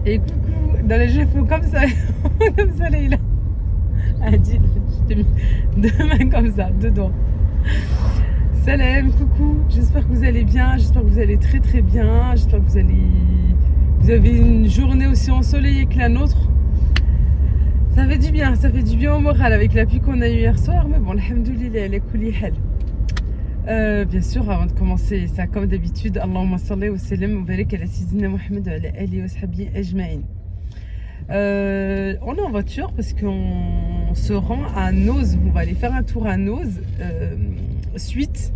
Et coucou, dans les jeux, faut comme ça, comme ça, Leïla. Elle dit, je t'ai mis deux mains comme ça, deux doigts. Salam, coucou, j'espère que vous allez bien, j'espère que vous allez très très bien, j'espère que vous avez une journée aussi ensoleillée que la nôtre. Ça fait du bien au moral avec la pluie qu'on a eu hier soir, mais bon, alhamdoulilah, elle est couli hal. Bien sûr, avant de commencer, ça comme d'habitude, Allahumma salli wa sallim wa barik ala sayyidina Muhammad wa ala alihi wa sahbihi ajma'in. On est en voiture parce qu'on se rend à Noz. On va aller faire un tour à Noz suite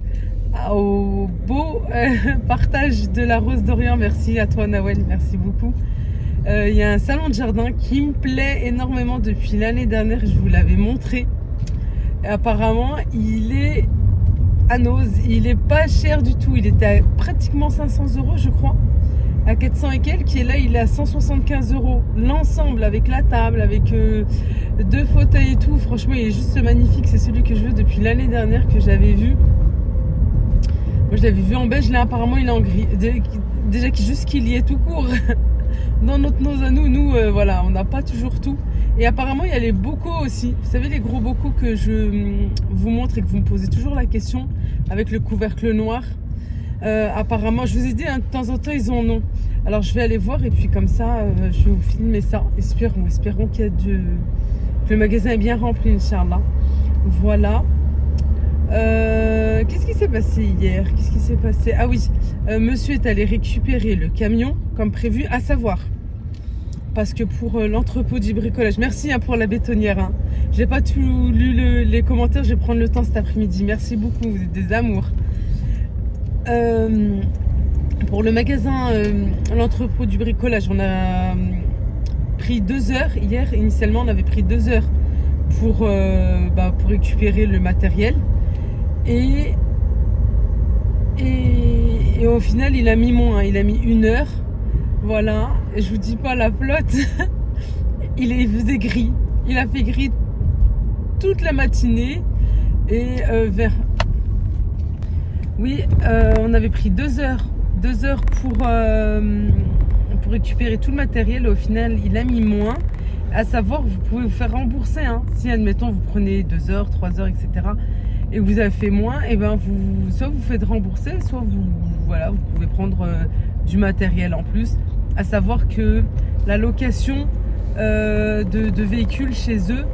au beau partage de la Rose d'Orient. Merci à toi Nawel, merci beaucoup. Il y a un salon de jardin qui me plaît énormément depuis l'année dernière, je vous l'avais montré. Et apparemment, il est à Noz, il est pas cher du tout, il était à pratiquement 500 € je crois, à 400 et quelques, et là il est à 175 € l'ensemble, avec la table, avec deux fauteuils et tout. Franchement il est juste magnifique, c'est celui que je veux depuis l'année dernière, que j'avais vu. Moi je l'avais vu en beige, là apparemment il est en gris, déjà juste qu'il y est tout court. Dans notre Noz à nous, voilà, on n'a pas toujours tout. Et apparemment il y a les bocaux aussi, vous savez les gros bocaux que je vous montre et que vous me posez toujours la question, avec le couvercle noir. Apparemment, je vous ai dit, hein, de temps en temps ils en ont. Alors je vais aller voir et puis comme ça je vais vous filmer ça. Espérons qu'il y a que le magasin est bien rempli, Inch'Allah. Voilà. Qu'est-ce qui s'est passé hier? Qu'est-ce qui s'est passé? Ah oui, monsieur est allé récupérer le camion comme prévu, à savoir, parce que pour l'entrepôt du bricolage, merci hein, pour la bétonnière. Hein. J'ai pas tout lu les commentaires, je vais prendre le temps cet après-midi. Merci beaucoup, vous êtes des amours. Pour le magasin, l'entrepôt du bricolage, on a pris 2 heures. Hier, initialement, on avait pris 2 heures pour récupérer le matériel. Et au final, il a mis moins, il a mis 1 heure. Voilà, et je vous dis pas la flotte, il faisait gris. Il a fait gris toute la matinée. Et oui, on avait pris 2 heures. 2 heures pour récupérer tout le matériel. Au final, il a mis moins. À savoir, vous pouvez vous faire rembourser. Hein. Si, admettons, vous prenez 2 heures, 3 heures, etc. et vous avez fait moins, et ben soit vous faites rembourser, soit vous pouvez prendre du matériel en plus. À savoir que la location de véhicules chez eux,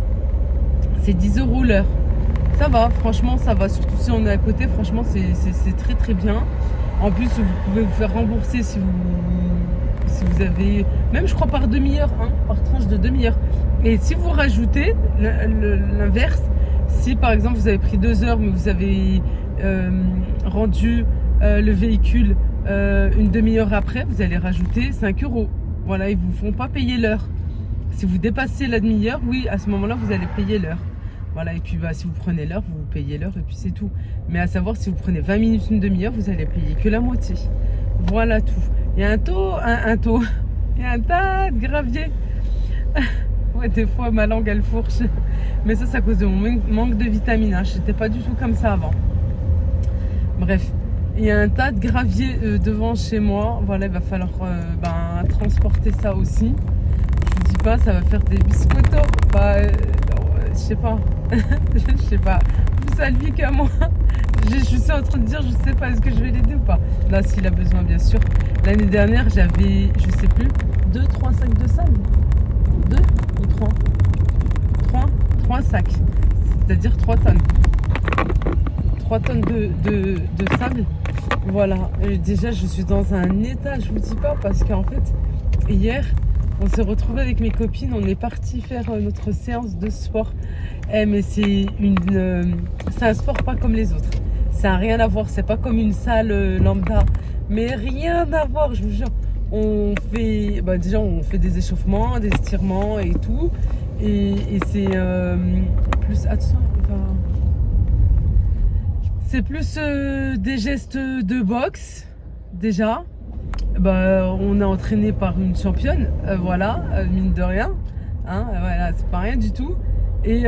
c'est 10 € l'heure. Ça va, franchement, ça va. Surtout si on est à côté, franchement, c'est très très bien. En plus, vous pouvez vous faire rembourser si vous avez, même je crois par demi-heure, hein, par tranche de demi-heure. Et si vous rajoutez l'inverse, si par exemple vous avez pris 2 heures, mais vous avez rendu le véhicule une demi-heure après, vous allez rajouter 5 €. Voilà, ils vous font pas payer l'heure. Si vous dépassez la demi-heure, oui, à ce moment-là, vous allez payer l'heure. Voilà, et puis si vous prenez l'heure, vous payez l'heure et puis c'est tout. Mais à savoir, si vous prenez 20 minutes, une demi-heure, vous allez payer que la moitié. Voilà tout. Il y a il y a un tas de gravier. Ouais, des fois, ma langue, elle fourche. Mais ça, c'est à cause de mon manque de vitamines. Hein. Je n'étais pas du tout comme ça avant. Bref, il y a un tas de gravier devant chez moi. Voilà, il va falloir transporter ça aussi. Je vous dis pas, ça va faire des biscottos. Je sais pas. Je sais pas. Plus à lui qu'à moi. Je suis en train de dire, je sais pas, est-ce que je vais l'aider ou pas. Là, s'il a besoin, bien sûr. L'année dernière, j'avais, je sais plus, 2-3 sacs de sable. 2 ou 3 3 sacs. C'est-à-dire 3 tonnes. 3 tonnes de sable. Voilà. Et déjà, je suis dans un état, je vous dis pas, parce qu'en fait, hier, on s'est retrouvés avec mes copines, on est parti faire notre séance de sport. Mais c'est un sport pas comme les autres. Ça n'a rien à voir, c'est pas comme une salle lambda. Mais rien à voir, je vous jure. On fait, déjà on fait des échauffements, des étirements et tout. Et c'est plus... Attention, c'est plus des gestes de boxe, déjà. On est entraîné par une championne, mine de rien, hein, voilà, c'est pas rien du tout. Et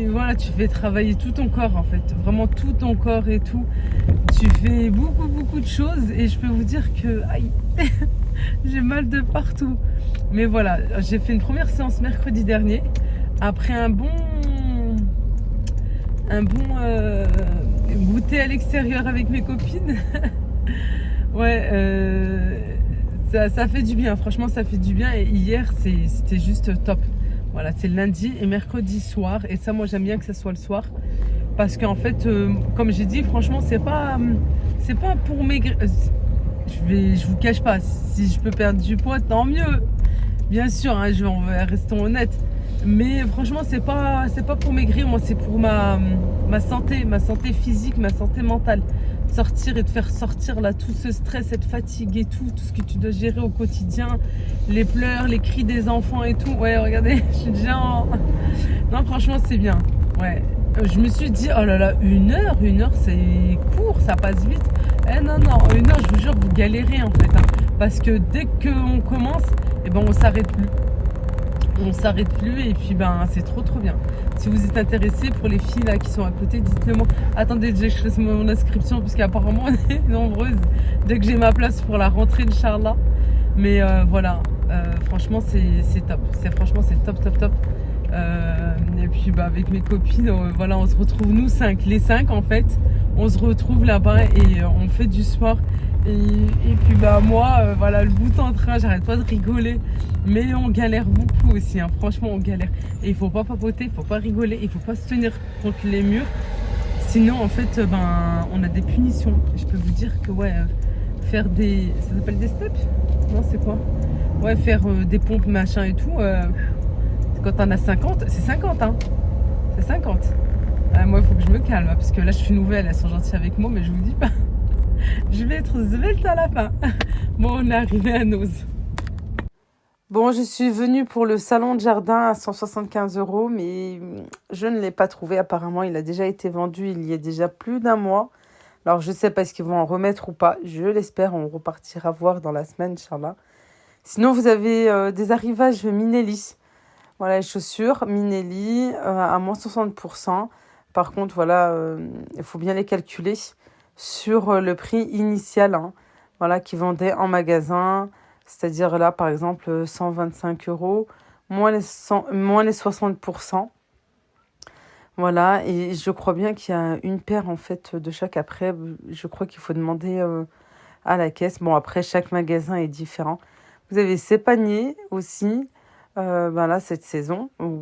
voilà, tu fais travailler tout ton corps en fait, vraiment tout ton corps et tout. Tu fais beaucoup de choses et je peux vous dire que aïe, J'ai mal de partout. Mais voilà, j'ai fait une première séance mercredi dernier. Après un bon goûter à l'extérieur avec mes copines. Ouais, ça fait du bien. Franchement, ça fait du bien. Et hier, c'était juste top. Voilà, c'est le lundi et mercredi soir. Et ça, moi, j'aime bien que ça soit le soir. Parce qu'en fait, comme j'ai dit, franchement, c'est pas pour maigrir. Je vous cache pas, si je peux perdre du poids, tant mieux. Bien sûr, hein, restons honnêtes. Mais franchement, c'est pas pour maigrir, moi, c'est pour ma santé physique, ma santé mentale. Sortir et te faire sortir là tout ce stress, cette fatigue et tout ce que tu dois gérer au quotidien, les pleurs, les cris des enfants et tout. Ouais, regardez, je suis déjà en... Non, franchement, c'est bien. Ouais. Je me suis dit, oh là là, une heure, c'est court, ça passe vite. Eh non, une heure, je vous jure, vous galérez en fait. Hein, parce que dès qu'on commence, eh ben, on s'arrête plus. On s'arrête plus et puis ben c'est trop bien. Si vous êtes intéressés, pour les filles là qui sont à côté, dites-le moi. Attendez, je fasse mon inscription parce qu'apparemment on est nombreuses dès que j'ai ma place pour la rentrée de Inch'Allah. Mais voilà, franchement c'est top. Franchement c'est top. Et puis bah, avec mes copines, voilà, on se retrouve nous 5, les 5 en fait. On se retrouve là-bas et on fait du sport. Et puis bah moi, voilà, le bout en train, j'arrête pas de rigoler. Mais on galère beaucoup aussi, hein. Franchement on galère. Et il faut pas papoter, il faut pas rigoler, il faut pas se tenir contre les murs. Sinon en fait, on a des punitions. Je peux vous dire que ouais, faire des... Ça s'appelle des steps? Non, c'est quoi? Ouais, faire des pompes machin et tout. Quand on a 50, c'est 50 hein. C'est 50. Moi il faut que je me calme, hein, parce que là je suis nouvelle, elles sont gentilles avec moi, mais je vous dis pas. Je vais être svelte à la fin. Bon, on est arrivé à Nose. Bon, je suis venue pour le salon de jardin à 175 €, mais je ne l'ai pas trouvé. Apparemment, il a déjà été vendu il y a déjà plus d'un mois. Alors, je ne sais pas ce qu'ils vont en remettre ou pas. Je l'espère, on repartira voir dans la semaine, Inch'Allah. Sinon, vous avez des arrivages Minelli. Voilà, les chaussures Minelli à moins 60%. Par contre, voilà, il faut bien les calculer sur le prix initial, hein, voilà, qui vendait en magasin. C'est-à-dire là, par exemple, 125 €, moins les 60%. Voilà, et je crois bien qu'il y a une paire, en fait, de chaque. Après, je crois qu'il faut demander à la caisse. Bon, après, chaque magasin est différent. Vous avez ces paniers aussi, là, cette saison, ou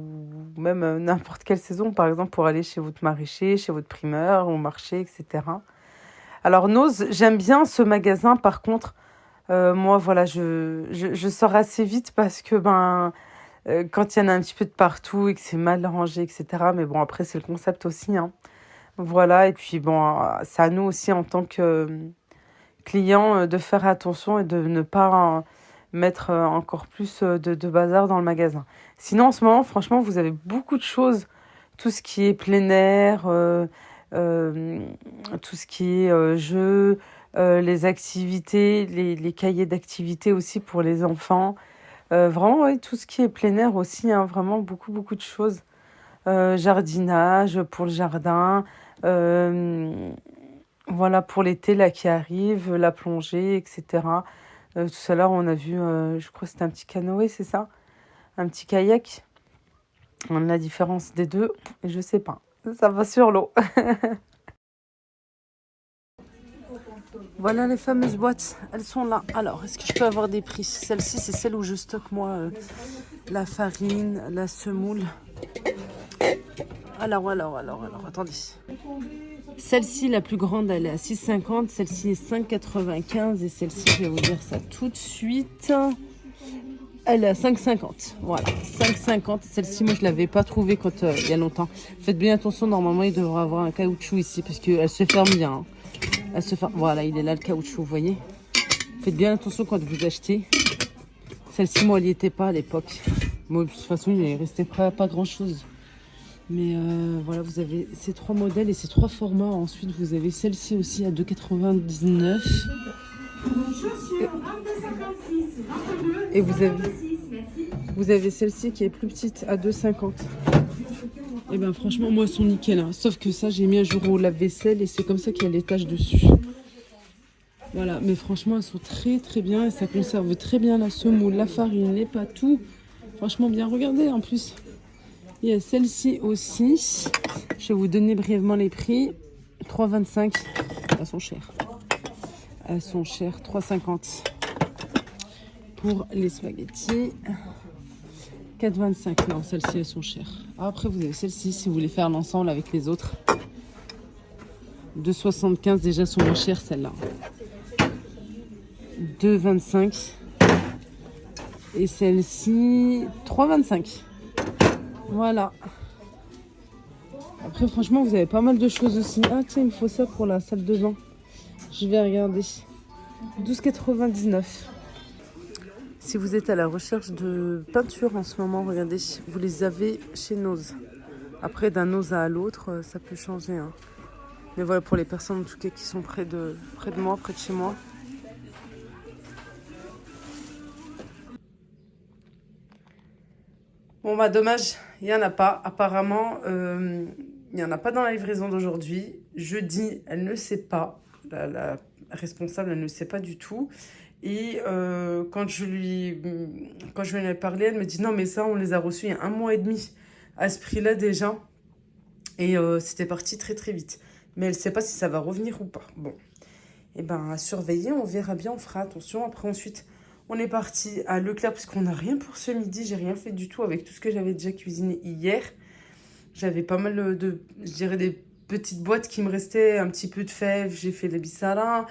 même n'importe quelle saison, par exemple, pour aller chez votre maraîcher, chez votre primeur, au marché, etc. Alors, Nose, j'aime bien ce magasin, par contre... moi, voilà, je sors assez vite parce que quand il y en a un petit peu de partout et que c'est mal rangé, etc. Mais bon, après, c'est le concept aussi, hein. Voilà, et puis bon, c'est à nous aussi en tant que clients de faire attention et de ne pas mettre encore plus de bazar dans le magasin. Sinon, en ce moment, franchement, vous avez beaucoup de choses. Tout ce qui est plein air, tout ce qui est jeux... les activités, les cahiers d'activités aussi pour les enfants. Vraiment, ouais, tout ce qui est plein air aussi, hein, vraiment beaucoup de choses. Jardinage pour le jardin. Voilà, pour l'été là qui arrive, la plongée, etc. Tout à l'heure, on a vu, je crois que c'était un petit canoë, c'est ça? Un petit kayak. La différence des deux, je sais pas. Ça va sur l'eau. Voilà les fameuses boîtes, elles sont là. Alors, est-ce que je peux avoir des prix? Celle-ci, c'est celle où je stocke moi la farine, la semoule. Alors, attendez. Celle-ci, la plus grande, elle est à 6,50. Celle-ci est 5,95. Et celle-ci, je vais vous dire ça tout de suite. Elle est à 5,50. Voilà, 5,50. Celle-ci, moi, je ne l'avais pas trouvée quand il y a longtemps. Faites bien attention, normalement, il devrait avoir un caoutchouc ici parce qu'elle se ferme bien. Hein. Voilà, il est là le caoutchouc, vous voyez. Faites bien attention quand vous achetez. Celle-ci, moi, elle n'y était pas à l'époque. Moi, de toute façon, il ne restait pas grand-chose. Mais voilà, vous avez ces 3 modèles et ces 3 formats. Ensuite, vous avez celle-ci aussi à 2,99. Et vous avez celle-ci qui est plus petite à 2,50. Et ben franchement, moi, elles sont nickel. Hein. Sauf que ça, j'ai mis un jour au lave-vaisselle et c'est comme ça qu'il y a les taches dessus. Voilà, mais franchement, elles sont très très bien et ça conserve très bien la semoule, la farine, les pâtes, tout. Franchement bien, regardez en plus. Il y a celle-ci aussi. Je vais vous donner brièvement les prix. 3,25. Elles sont chères. Elles sont chères. 3,50 pour les spaghettis. 4,25. Non, celles-ci, elles sont chères. Après, vous avez celle-ci si vous voulez faire l'ensemble avec les autres. 2,75 déjà sont moins chères celles-là. 2,25. Et celle-ci, 3,25. Voilà. Après, franchement, vous avez pas mal de choses aussi. Ah, tiens, il me faut ça pour la salle de bain. Je vais regarder. 12,99. Si vous êtes à la recherche de peinture en ce moment, regardez, vous les avez chez Nose. Après, d'un Nose à l'autre, ça peut changer. Hein. Mais voilà, pour les personnes en tout cas qui sont près de moi, près de chez moi. Bon bah dommage, il n'y en a pas. Apparemment, il n'y en a pas dans la livraison d'aujourd'hui. Jeudi, elle ne sait pas. La responsable, elle ne sait pas du tout. Et quand je lui en ai parlé, elle me dit non mais ça, on les a reçus il y a 1 mois et demi à ce prix-là déjà. Et c'était parti très très vite. Mais elle ne sait pas si ça va revenir ou pas. Bon, et ben à surveiller, on verra bien, on fera attention. Après ensuite... On est parti à Leclerc parce qu'on n'a rien pour ce midi. J'ai rien fait du tout avec tout ce que j'avais déjà cuisiné hier. J'avais pas mal de, je dirais, des petites boîtes qui me restaient, un petit peu de fèves. J'ai fait des bissara.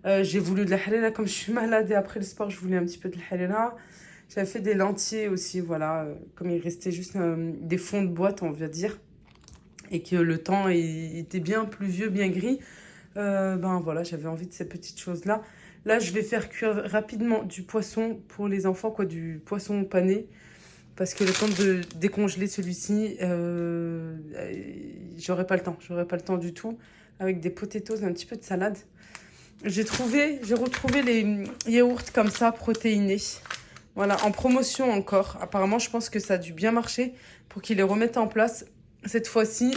J'ai voulu de la harira comme je suis malade et après le sport, je voulais un petit peu de la harira. J'avais fait des lentilles aussi, voilà. Comme il restait juste des fonds de boîte, on va dire. Et que le temps était bien pluvieux, bien gris. Ben voilà, j'avais envie de ces petites choses-là. Là, je vais faire cuire rapidement du poisson pour les enfants, quoi, du poisson pané. Parce que le temps de décongeler celui-ci, j'aurai pas le temps. J'aurai pas le temps du tout. Avec des potatoes et un petit peu de salade. J'ai retrouvé les yaourts comme ça, protéinés. Voilà, en promotion encore. Apparemment, je pense que ça a dû bien marcher pour qu'ils les remettent en place. Cette fois-ci,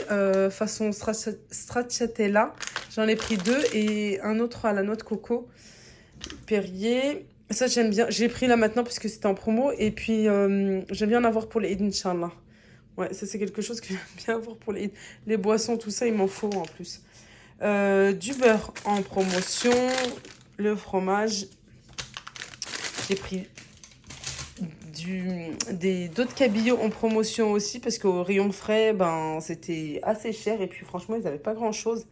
façon stracciatella. J'en ai pris 2 et un autre à la noix de coco. Perrier, ça j'aime bien, j'ai pris là maintenant parce que c'était en promo et puis j'aime bien en avoir pour les Eid, Inch'Allah. Ouais, ça c'est quelque chose que j'aime bien avoir pour les Eid. Les boissons, tout ça, il m'en faut en plus. Du beurre en promotion, le fromage, j'ai pris d'autres cabillots en promotion aussi parce qu'au rayon frais, ben c'était assez cher et puis franchement ils n'avaient pas grand chose.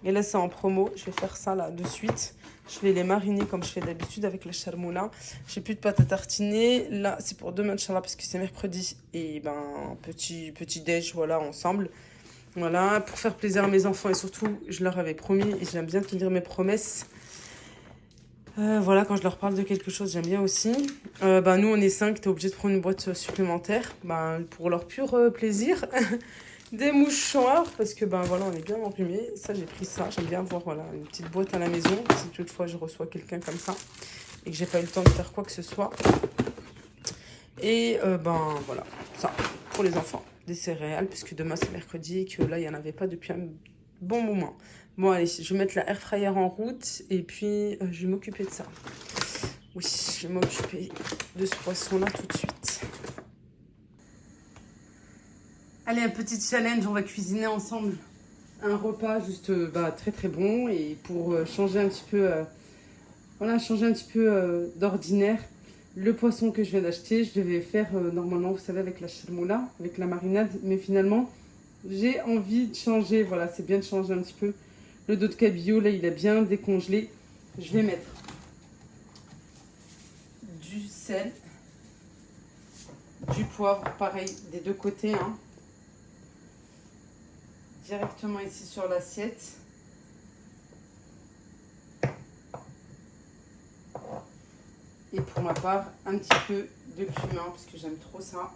Et là c'est en promo, je vais faire ça là de suite. Je vais les mariner comme je fais d'habitude avec la charmoula. J'ai plus de pâte à tartiner. Là, c'est pour demain, Inch'Allah, parce que c'est mercredi. Et ben, petit déj, voilà, ensemble. Voilà, pour faire plaisir à mes enfants. Et surtout, je leur avais promis, et j'aime bien tenir mes promesses. Voilà, quand je leur parle de quelque chose, j'aime bien aussi. Ben, nous, on est 5, t'es obligé de prendre une boîte supplémentaire. Ben, pour leur pur plaisir. Des mouchoirs, parce que ben voilà, on est bien enrhumé. Ça, j'ai pris ça. J'aime bien avoir voilà, une petite boîte à la maison. Si toutefois je reçois quelqu'un comme ça et que j'ai pas eu le temps de faire quoi que ce soit. Et ben voilà, ça pour les enfants. Des céréales, puisque demain c'est mercredi et que là, il n'y en avait pas depuis un bon moment. Bon, allez, je vais mettre la air fryer en route et puis je vais m'occuper de ça. Oui, je vais m'occuper de ce poisson-là tout de suite. Allez, un petit challenge, on va cuisiner ensemble un repas juste très très bon et pour changer un petit peu, voilà, changer un petit peu d'ordinaire. Le poisson que je viens d'acheter, je devais faire normalement, vous savez, avec la charmoula, avec la marinade, mais finalement, j'ai envie de changer, voilà, c'est bien de changer un petit peu. Le dos de cabillaud, là, il a bien décongelé. Je vais mettre du sel, du poivre, pareil, des deux côtés, hein. Directement ici sur l'assiette. Et pour ma part, un petit peu de cumin parce que j'aime trop ça.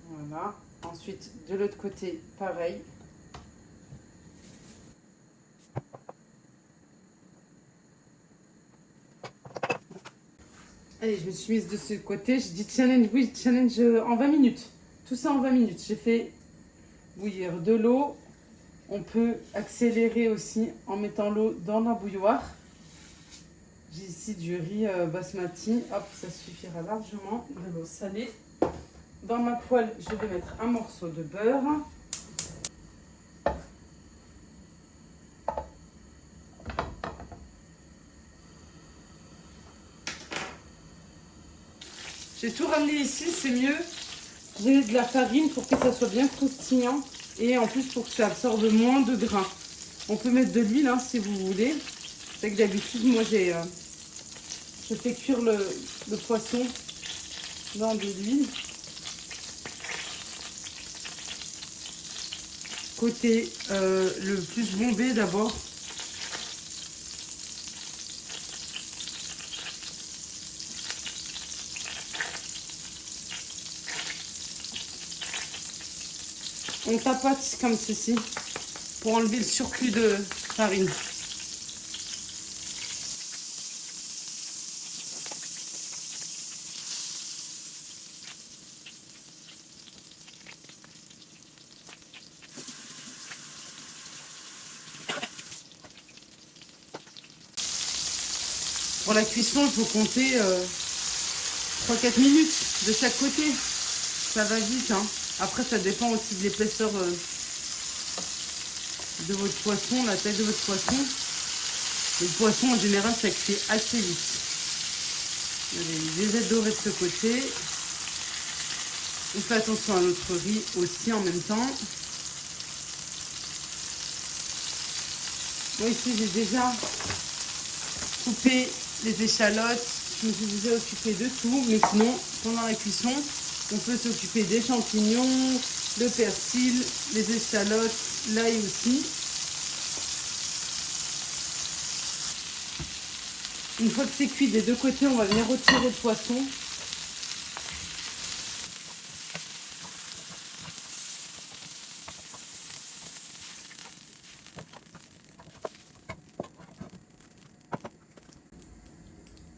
Voilà. Ensuite, de l'autre côté, pareil. Allez, je me suis mise de ce côté. Je dis challenge, oui, challenge en 20 minutes. Tout ça en 20 minutes. J'ai fait bouillir de l'eau. On peut accélérer aussi en mettant l'eau dans la bouilloire. J'ai ici du riz basmati. Hop, ça suffira largement. De l'eau salée. Dans ma poêle, je vais mettre un morceau de beurre. J'ai tout ramené ici, c'est mieux. J'ai de la farine pour que ça soit bien croustillant. Et en plus pour que ça absorbe moins de gras. On peut mettre de l'huile hein, si vous voulez. C'est que d'habitude, moi je fais cuire le poisson dans de l'huile. Côté le plus bombé d'abord. On tapote comme ceci pour enlever le surplus de farine. Pour la cuisson, il faut compter 3-4 minutes de chaque côté. Ça va vite, hein. Après, ça dépend aussi de l'épaisseur de votre poisson, la taille de votre poisson. Le poisson, en général, ça cuit assez vite. Les ailes dorées de ce côté. On fait attention à notre riz aussi en même temps. Moi, ici, j'ai déjà coupé les échalotes. Je me suis déjà occupée de tout. Mais sinon, pendant la cuisson, on peut s'occuper des champignons, le persil, les échalotes, l'ail aussi. Une fois que c'est cuit des deux côtés, on va venir retirer le poisson.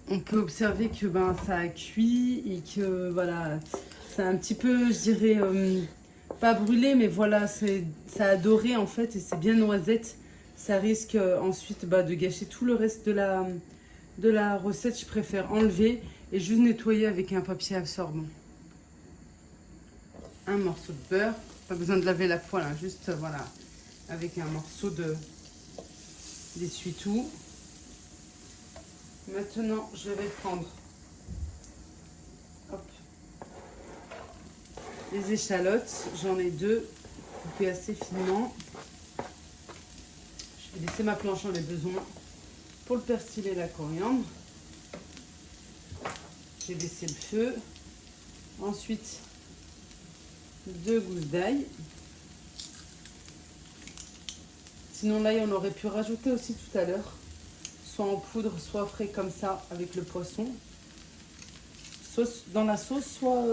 On peut observer que ça a cuit et que voilà, c'est un petit peu, je dirais, pas brûlé, mais voilà, ça a doré en fait et c'est bien noisette. Ça risque ensuite de gâcher tout le reste de la recette. Je préfère enlever et juste nettoyer avec un papier absorbant. Un morceau de beurre, pas besoin de laver la poêle, hein, juste voilà, avec un morceau d'essuie-tout. Maintenant, je vais prendre les échalotes. J'en ai deux, coupées assez finement. Je vais laisser ma planche en les besoins. Pour le persil et la coriandre, j'ai baissé le feu. Ensuite, 2 gousses d'ail. Sinon, l'ail, on aurait pu rajouter aussi tout à l'heure. Soit en poudre, soit frais comme ça avec le poisson. Sauce dans la sauce, soit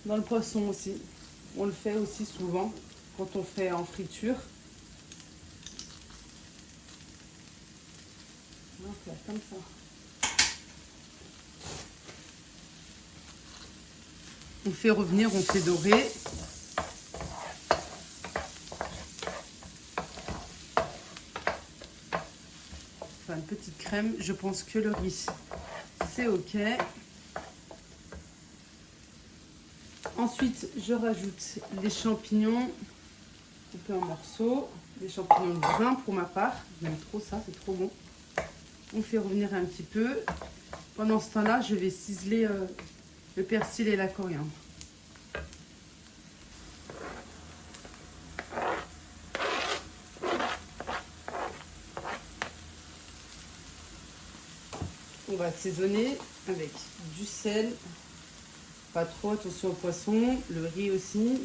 dans le poisson aussi. On le fait aussi souvent quand on fait en friture. Donc là, comme ça. On fait revenir, on fait dorer. Une petite crème, je pense que le riz c'est ok. Ensuite je rajoute les champignons coupés en morceaux, des champignons bruns pour ma part, j'aime trop ça, c'est trop bon. On fait revenir un petit peu. Pendant ce temps là je vais ciseler le persil et la coriandre. On va assaisonner avec du sel, pas trop, attention au poisson, le riz aussi.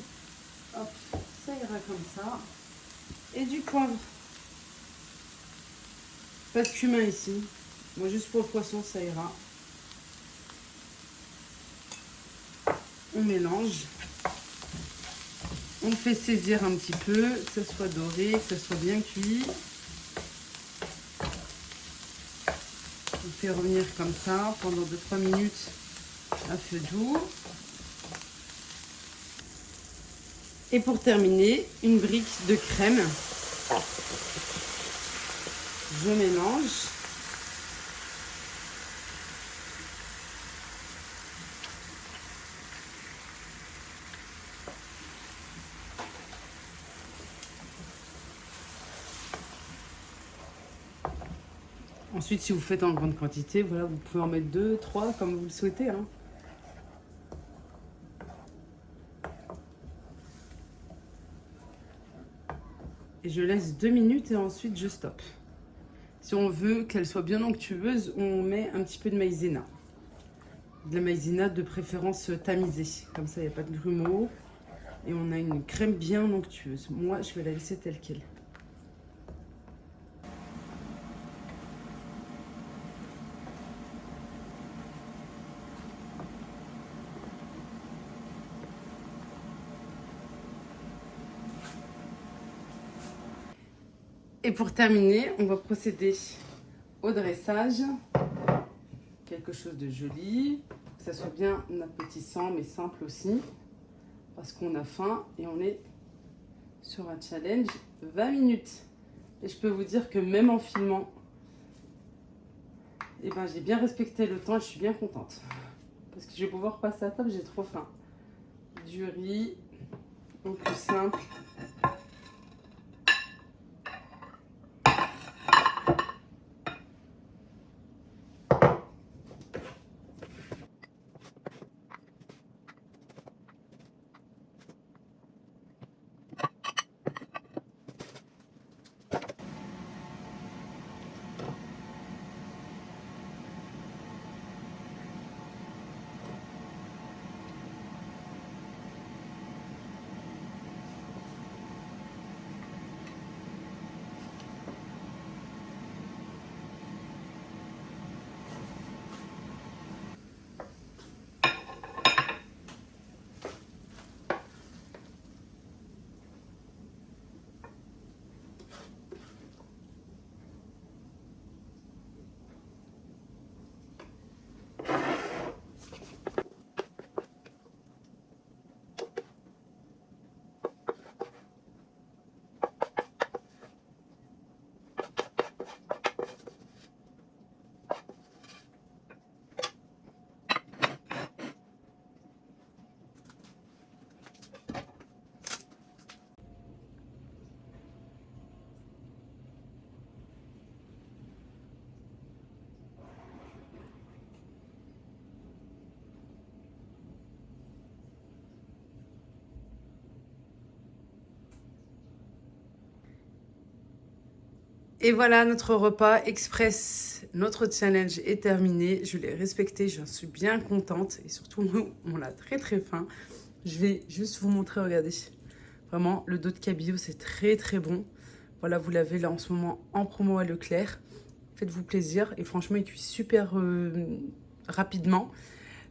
Hop, ça ira comme ça. Et du poivre. Pas de cumin ici. Moi, juste pour le poisson, ça ira. On mélange. On fait saisir un petit peu, que ce soit doré, que ce soit bien cuit. On fait revenir comme ça pendant 2-3 minutes à feu doux. Et pour terminer, une brique de crème. Je mélange. Ensuite, si vous faites en grande quantité, voilà, vous pouvez en mettre 2, 3, comme vous le souhaitez, hein. Et je laisse 2 minutes et ensuite je stoppe. Si on veut qu'elle soit bien onctueuse, on met un petit peu de maïzena. De la maïzena de préférence tamisée. Comme ça, il n'y a pas de grumeaux. Et on a une crème bien onctueuse. Moi, je vais la laisser telle qu'elle. Et pour terminer, on va procéder au dressage. Quelque chose de joli, que ça soit bien appétissant mais simple aussi. Parce qu'on a faim et on est sur un challenge 20 minutes. Et je peux vous dire que même en filmant, eh ben, j'ai bien respecté le temps et je suis bien contente. Parce que je vais pouvoir passer à table, j'ai trop faim. Du riz, au plus simple. Et voilà, notre repas express, notre challenge est terminé. Je l'ai respecté, j'en suis bien contente. Et surtout, nous, on a très très faim. Je vais juste vous montrer, regardez. Vraiment, le dos de cabillaud, c'est très très bon. Voilà, vous l'avez là en ce moment en promo à Leclerc. Faites-vous plaisir. Et franchement, il cuit super rapidement.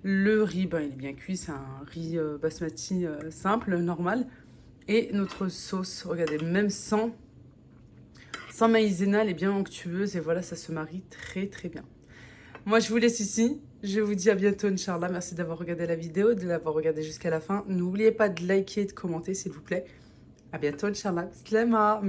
Le riz, ben, il est bien cuit. C'est un riz basmati simple, normal. Et notre sauce, regardez, même sans maïzena, elle est bien onctueuse. Et voilà, ça se marie très très bien. Moi, je vous laisse ici. Je vous dis à bientôt, Inch'Allah. Merci d'avoir regardé la vidéo, de l'avoir regardé jusqu'à la fin. N'oubliez pas de liker et de commenter, s'il vous plaît. À bientôt, Inch'Allah. Slama.